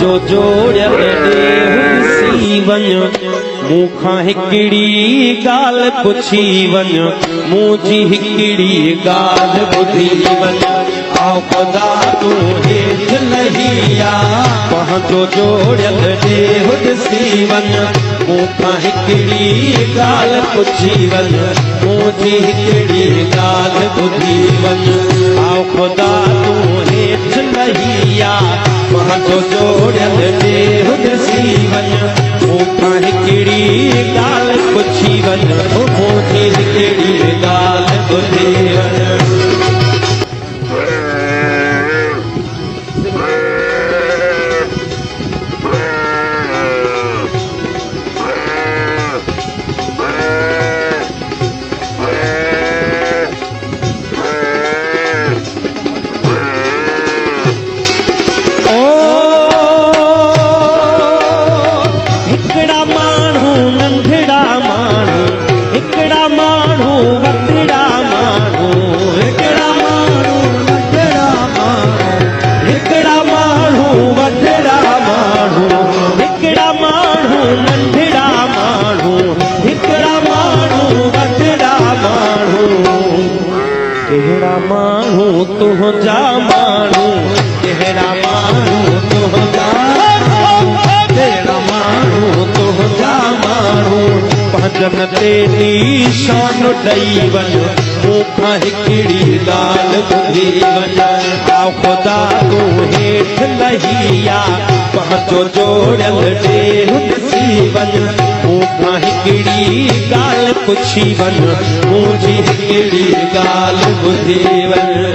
पंहिंजो जोड़ियल ॾेहु ॾिसी वञ मूंखां हिकिड़ी ॻाल्हि पुछी वञ मुंहिंजी हिकिड़ी ॻाल्हि ॿुधी वञ आओ ख़ुदा तूं हेठि लही आ पंहिंजो जोड़ियल ॾेहु ॾिसी वञ मूंखां हिकिड़ी ॻाल्हि पुछी वञ मुंहिंजी हिकिड़ी ॻाल्हि ॿुधी वञ आओ ख़ुदा तूं हेठि लही आ पंहिंजो जोड़ियल ॾेहु ॾिसी वञ मूंखां हिकिड़ी ॻाल्हि पुछी वञ मुंहिंजी हिकिड़ी ॻाल्हि ॿुधी वञ तुंहिंजा माण्हू कहिड़ा माण्हू तुंहिंजा कहिड़ा माण्हू तुंहिंजा माण्हू पंहिंजनि ते निशान ॾेई वञ मूंखां हिकिड़ी ॻाल्हि ॿुधी वञ आओ ख़ुदा तूं हेठि लही आ पंहिंजो जोड़ियल ॾेहु ॾिसी वञ मूंखां हिकिड़ी ॻाल्हि पुछी वञ मुंहिंजी हिकिड़ी ॻाल्हि ॿुधी वञ